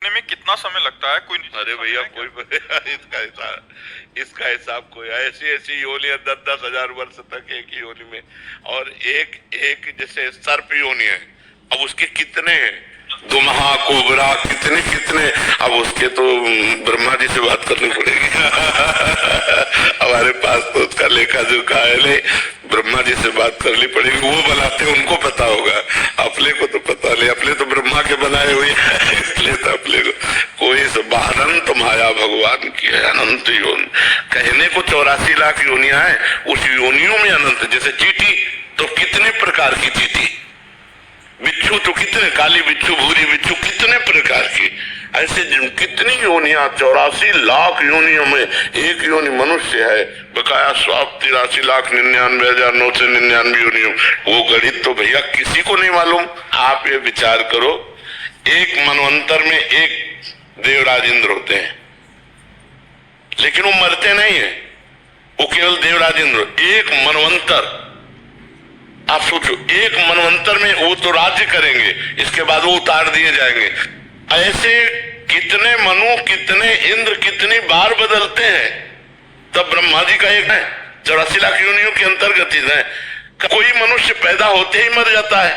में कितना समय लगता है कोई? अरे भैया कोई इसका हिसाब कोई ऐसी ऐसी योनियां 10-10 हजार वर्ष तक एक ही योनि में, और एक एक जैसे सर्प योनि है, अब उसके कितने हैं, दुमहा कोबरा कितने कितने, अब उसके तो ब्रह्मा जी से बात करनी पड़ेगी हमारे पास तो उसका लेखा जोखा है नहीं, ब्रह्मा जी से बात करनी पड़ेगी, वो बनाते उनको पता होगा, अपने को तो पता नहीं, अपने तो ब्रह्मा के बनाए हुए इसलिए तो अपने को कोई सब अनंत माया भगवान की है, अनंत योनि, कहने को 84 लाख योनियां हैं, उस योनियों में अनंत, जैसे चींटी तो कितने प्रकार की चींटी, बिच्छू तो कितने, काली बिच्छू भूरी बिच्छू कितने प्रकार की, ऐसे कितनी योनियां, 84 लाख योनियों में एक योनि मनुष्य है, बकाया 83,99,999 योनियों, वो गणित तो भैया किसी को नहीं मालूम। आप ये विचार करो, एक मनवंतर में एक देवराज इंद्र होते हैं, लेकिन वो मरते नहीं है, वो केवल देवराज इंद्र, एक मनवंतर, आप सोचो एक मनवंतर में वो तो राज्य करेंगे, इसके बाद वो उतार दिए जाएंगे, ऐसे कितने मनु कितने इंद्र कितनी बार बदलते हैं, तब ब्रह्मा जी का एक है, 84 लाख योनियों के अंतर्गत है। कोई मनुष्य पैदा होते ही मर जाता है,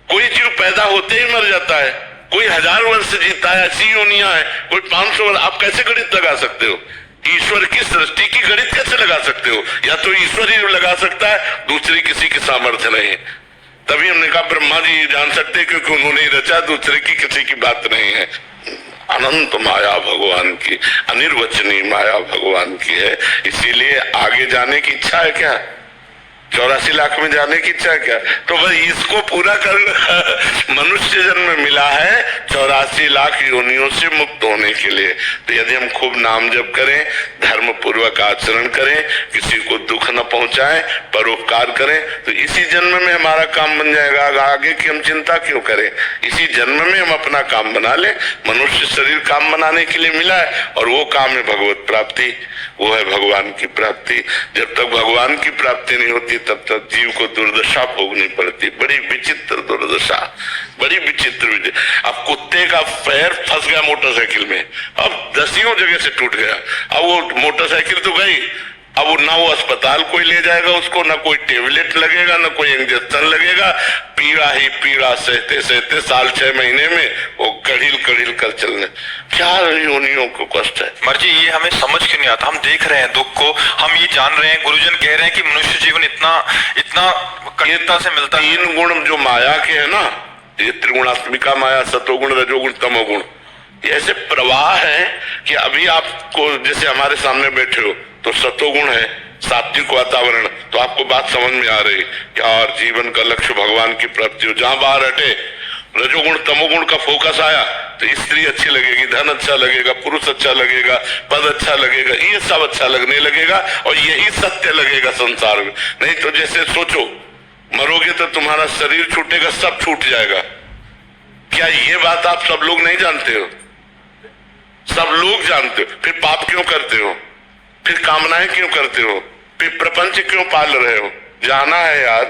कोई जीव पैदा होते ही मर जाता है, कोई 1000 वर्ष जीता है, ऐसी योनियां है, कोई 500 वर्ष, आप कैसे गणित लगा सकते हो, ईश्वर की सृष्टि की गणित कैसे लगा सकते हो, या तो ईश्वर ही लगा सकता है, दूसरी किसी की सामर्थ्य नहीं, तभी हमने कहा ब्रह्मा जी जान सकते क्योंकि उन्होंने ही रचा, दूसरे की किसी की बात नहीं है। अनंत माया भगवान की, अनिर्वचनीय माया भगवान की है, इसीलिए आगे जाने की इच्छा है क्या, 84 लाख में जाने की इच्छा क्या, तो बस इसको पूरा कर मनुष्य जन्म मिला है 84 लाख योनियों से मुक्त होने के लिए। तो यदि हम खूब नाम जप करें, धर्म पूर्वक आचरण करें, किसी को दुख न पहुंचाएं, परोपकार करें, तो इसी जन्म में हमारा काम बन जाएगा, आगे की हम चिंता क्यों करें, इसी जन्म में हम अपना काम बना लें। मनुष्य शरीर काम बनाने के लिए मिला है, और वो काम है भगवत प्राप्ति, वो है भगवान की प्राप्ति। जब तक भगवान की प्राप्ति नहीं होती तब तक जीव को दुर्दशा भोगनी पड़ती, बड़ी विचित्र दुर्दशा, बड़ी विचित्र। अब कुत्ते का पैर फंस गया मोटरसाइकिल में, अब दसियों जगह से टूट गया, अब वो मोटरसाइकिल तो गई, अब वो ना वो अस्पताल कोई ले जाएगा उसको, ना कोई टेबलेट लगेगा, ना कोई इंजेक्शन लगेगा, पीड़ा ही पीड़ा सहते सहते साल 6 महीने में वो कड़िल कड़िल कर चलने, क्या योनियों को कष्ट है। मर्जी ये हमें समझ क्यों नहीं आता, हम देख रहे हैं दुख को, हम ये जान रहे हैं, गुरुजन कह रहे हैं कि मनुष्य जीवन इतना इतना कठिनता से मिलता है। 3 गुण जो माया के है ना, ये त्रिगुणात्मिका माया, सतोगुण रजोगुण तमोगुण, ये ऐसे प्रवाह है कि अभी आपको जैसे हमारे सामने बैठे हो तो सतोगुण है, सात्विक वातावरण, तो आपको बात समझ में आ रही कि और जीवन का लक्ष्य भगवान की प्राप्ति हो, जहां बाहर हटे रजोगुण तमोगुण का फोकस आया तो स्त्री अच्छी लगेगी, धन अच्छा लगेगा, पुरुष अच्छा लगेगा, पद अच्छा लगेगा, ये सब अच्छा लगने लगेगा, और यही सत्य लगेगा संसार में। नहीं तो जैसे सोचो मरोगे तो तुम्हारा शरीर छूटेगा, सब छूट जाएगा, क्या ये बात आप सब लोग नहीं जानते हो, सब लोग जानते हो, फिर पाप क्यों करते हो, फिर कामनाएं क्यों करते हो, फिर प्रपंच क्यों पाल रहे हो, जाना है यार,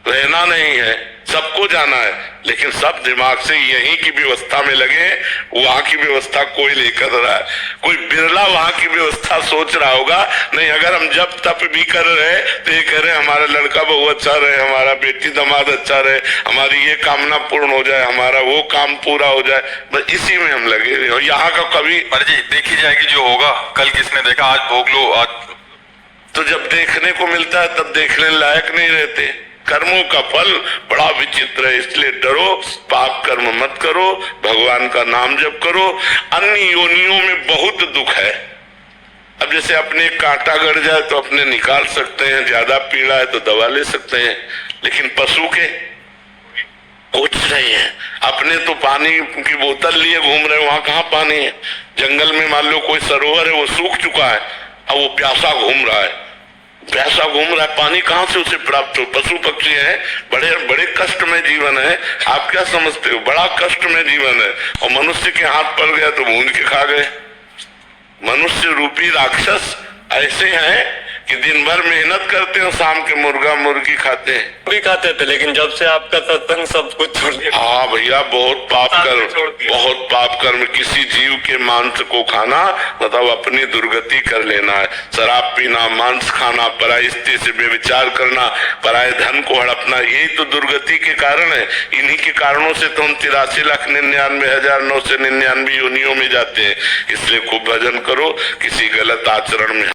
रहना नहीं है, सबको जाना है, लेकिन सब दिमाग से यहीं की व्यवस्था में लगे, वहां की व्यवस्था कोई नहीं कर रहा है, कोई बिरला वहां की व्यवस्था सोच रहा होगा। नहीं, अगर हम जब तप भी कर रहे तो ये कह रहे हमारा लड़का बहू अच्छा रहे, हमारा बेटी दामाद अच्छा रहे, हमारी ये कामना पूर्ण हो जाए, हमारा वो काम पूरा हो जाए, बस इसी में हम लगे। और यहाँ का कभी मर्जी देखी जाएगी, जो होगा कल किसने देखा, आज भोग लो। आज तो जब देखने को मिलता है तब देखने लायक नहीं रहते। कर्मों का फल बड़ा विचित्र है, इसलिए डरो, पाप कर्म मत करो, भगवान का नाम जप करो। अन्य योनियों में बहुत दुख है, अब जैसे अपने कांटा गड़ जाए तो अपने निकाल सकते हैं, ज्यादा पीड़ा है तो दवा ले सकते हैं, लेकिन पशु के कुछ नहीं है। अपने तो पानी की बोतल लिए घूम रहे, वहां कहाँ पानी है, जंगल में मान लो कोई सरोवर है वो सूख चुका है, अब वो प्यासा घूम रहा है, प्यासा घूम रहा है, पानी कहां से उसे प्राप्त हो। पशु पक्षी है, बड़े बड़े कष्ट में जीवन है, आप क्या समझते हो, बड़ा कष्ट में जीवन है, और मनुष्य के हाथ पड़ गया तो भून के खा गए। मनुष्य रूपी राक्षस ऐसे हैं कि दिन भर मेहनत करते हैं, शाम के मुर्गा मुर्गी खाते हैं। भी खाते थे, लेकिन जब से आपका सत्संग सब कुछ छोड़ दिया। हाँ भैया, बहुत पाप कर्म, किसी जीव के मांस को खाना मतलब अपनी दुर्गति कर लेना है। शराब पीना, मांस खाना, पराई स्त्री से व्यभिचार करना, पराये धन को हड़पना, यही तो दुर्गति के कारण है। इन्हीं के कारणों से तो हम 83,99,999 योनियों में जाते हैं। इसलिए खूब भजन करो, किसी गलत आचरण में